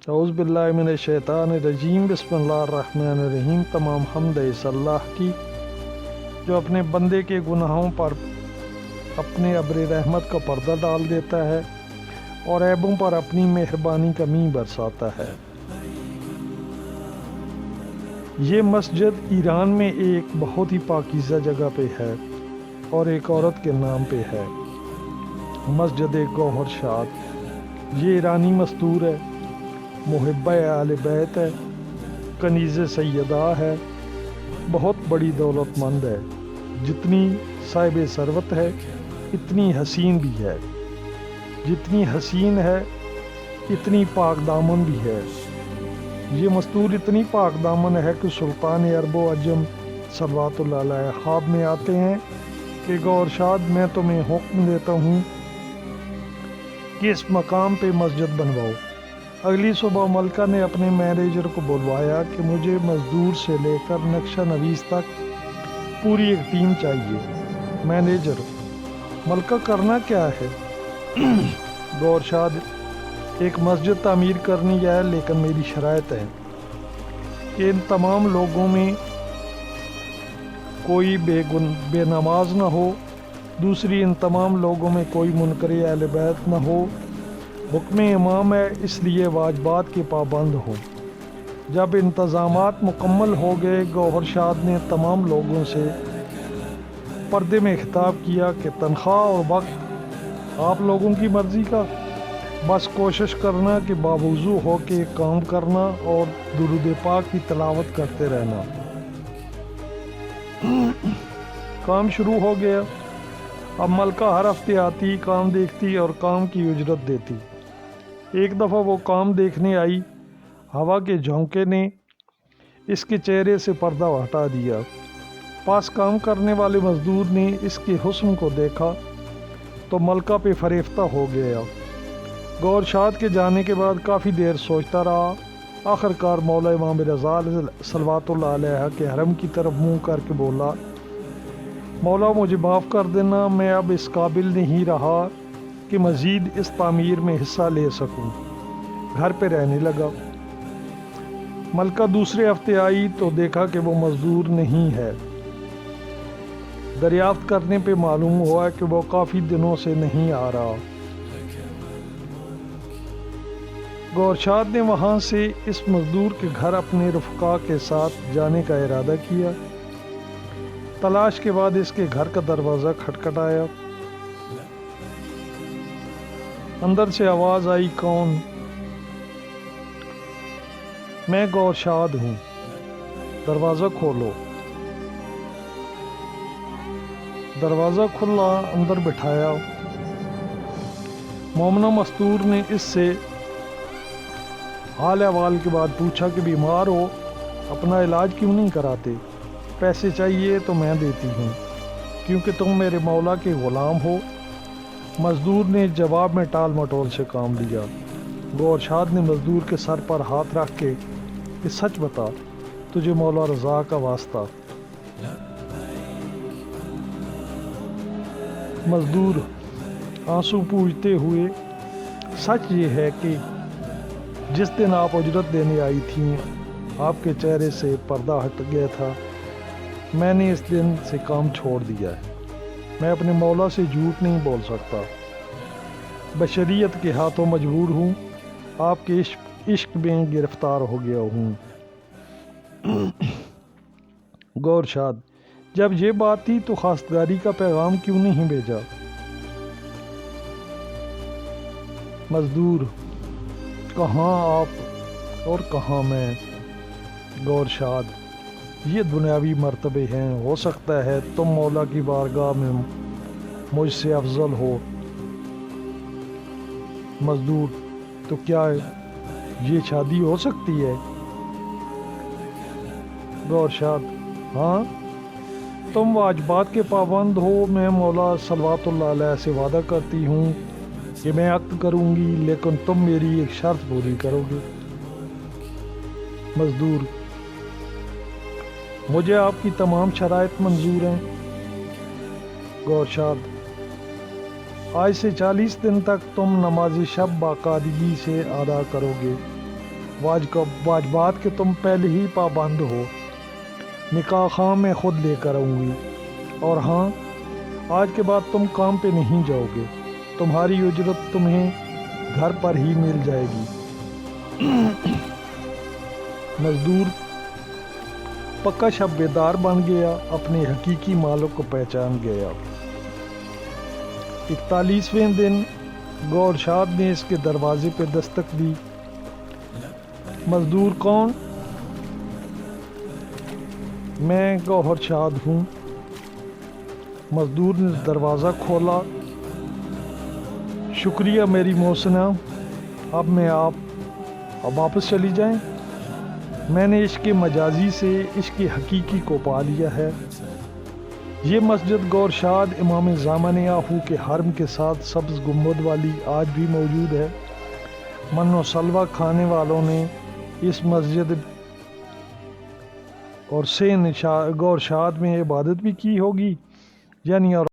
اعوذ باللہ من الشیطان الرجیم، بسم اللہ الرحمن الرحیم۔ تمام حمد اس اللہ کی جو اپنے بندے کے گناہوں پر اپنے ابر رحمت کا پردہ ڈال دیتا ہے اور عیبوں پر اپنی مہربانی کا مینہ برساتا ہے۔ یہ مسجد ایران میں ایک بہت ہی پاکیزہ جگہ پہ ہے اور ایک عورت کے نام پہ ہے، مسجد گوہر شاد۔ یہ ایرانی مستور ہے، محبہ اہل بیت ہے، کنیز سیدہ ہے، بہت بڑی دولت مند ہے، جتنی صاحب ثروت ہے اتنی حسین بھی ہے، جتنی حسین ہے اتنی پاک دامن بھی ہے۔ یہ مستور اتنی پاک دامن ہے کہ سلطان عرب و عجم صلوات اللہ علیہ خواب میں آتے ہیں کہ گوہر شاد، میں تمہیں حکم دیتا ہوں کہ اس مقام پہ مسجد بنواؤ۔ اگلی صبح ملکہ نے اپنے مینیجر کو بلوایا کہ مجھے مزدور سے لے کر نقشہ نویس تک پوری ایک ٹیم چاہیے۔ مینیجر: ملکہ کرنا کیا ہے؟ گوہر شاد: ایک مسجد تعمیر کرنی ہے، لیکن میری شرائط ہے کہ ان تمام لوگوں میں کوئی بے نماز نہ ہو، دوسری ان تمام لوگوں میں کوئی منکر اہل بیت نہ ہو، حکم امام ہے اس لیے واجبات کے پابند ہوں۔ جب انتظامات مکمل ہو گئے، گوہر شاد نے تمام لوگوں سے پردے میں خطاب کیا کہ تنخواہ اور وقت آپ لوگوں کی مرضی کا، بس کوشش کرنا کہ باوضو ہو کے کام کرنا اور درود پاک کی تلاوت کرتے رہنا۔ کام شروع ہو گیا۔ اب ملکہ ہر ہفتے آتی، کام دیکھتی اور کام کی اجرت دیتی۔ ایک دفعہ وہ کام دیکھنے آئی، ہوا کے جھونکے نے اس کے چہرے سے پردہ ہٹا دیا۔ پاس کام کرنے والے مزدور نے اس کے حسن کو دیکھا تو ملکہ پہ فریفتہ ہو گیا۔ گوہر شاد کے جانے کے بعد کافی دیر سوچتا رہا۔ آخر کار مولا امام رضا صلوات اللہ علیہ کے حرم کی طرف منہ کر کے بولا: مولا مجھے معاف کر دینا، میں اب اس قابل نہیں رہا کہ مزید اس تعمیر میں حصہ لے سکوں۔ گھر پہ رہنے لگا۔ ملکہ دوسرے ہفتے آئی تو دیکھا کہ وہ مزدور نہیں ہے۔ دریافت کرنے پہ معلوم ہوا کہ وہ کافی دنوں سے نہیں آ رہا۔ گوہر شاد نے وہاں سے اس مزدور کے گھر اپنے رفقا کے ساتھ جانے کا ارادہ کیا۔ تلاش کے بعد اس کے گھر کا دروازہ کھٹکھٹایا۔ اندر سے آواز آئی: کون؟ میں گوہر شاد ہوں، دروازہ کھولو۔ دروازہ کھلا، اندر بٹھایا۔ مومنہ مستور نے اس سے حال احوال کے بعد پوچھا کہ بیمار ہو، اپنا علاج کیوں نہیں کراتے؟ پیسے چاہیے تو میں دیتی ہوں، کیونکہ تم میرے مولا کے غلام ہو۔ مزدور نے جواب میں ٹال مٹول سے کام لیا۔ گوہر شاد نے مزدور کے سر پر ہاتھ رکھ کے کہ سچ بتا، تجھے مولا رضا کا واسطہ۔ مزدور آنسو پوجتے ہوئے: سچ یہ ہے کہ جس دن آپ اجرت دینے آئی تھیں آپ کے چہرے سے پردہ ہٹ گیا تھا، میں نے اس دن سے کام چھوڑ دیا ہے۔ میں اپنے مولا سے جھوٹ نہیں بول سکتا، بشریت کے ہاتھوں مجبور ہوں، آپ کے عشق میں گرفتار ہو گیا ہوں۔ گوہر شاد: جب یہ بات تھی تو خواستگاری کا پیغام کیوں نہیں بھیجا؟ مزدور: کہاں آپ اور کہاں میں؟ گوہر شاد: یہ دنیاوی مرتبے ہیں، ہو سکتا ہے تم مولا کی بارگاہ میں مجھ سے افضل ہو۔ مزدور: تو کیا یہ شادی ہو سکتی ہے؟ گوہر شاد: ہاں، تم واجبات کے پابند ہو، میں مولا صلوات اللہ علیہ سے وعدہ کرتی ہوں کہ میں عقد کروں گی، لیکن تم میری ایک شرط پوری کرو گے۔ مزدور: مجھے آپ کی تمام شرائط منظور ہیں۔ گوہر شاد: آج سے 40 دن تک تم نماز شب باقاعدگی سے ادا کرو گے۔ واجبات کے تم پہلے ہی پابند ہو۔ نکاح خواہ میں خود لے کر آؤں گی، اور ہاں، آج کے بعد تم کام پہ نہیں جاؤ گے، تمہاری اجرت تمہیں گھر پر ہی مل جائے گی۔ مزدور پکا شب بیدار بن گیا، اپنے حقیقی مالک کو پہچان گیا۔ 41ویں دن گور شاد نے اس کے دروازے پہ دستک دی۔ مزدور کون؟ میں گوہر شاد ہوں۔ مزدور نے دروازہ کھولا۔ شکریہ میری محسنہ، اب واپس چلی جائیں۔ میں نے عشق مجازی سے عشق حقیقی کو پا لیا ہے۔ یہ مسجد گور شاد امام زمان آہو کے حرم کے ساتھ سبز گنبد والی آج بھی موجود ہے۔ من و سلوہ کھانے والوں نے اس مسجد اور گور شاد میں عبادت بھی کی ہوگی، یعنی اور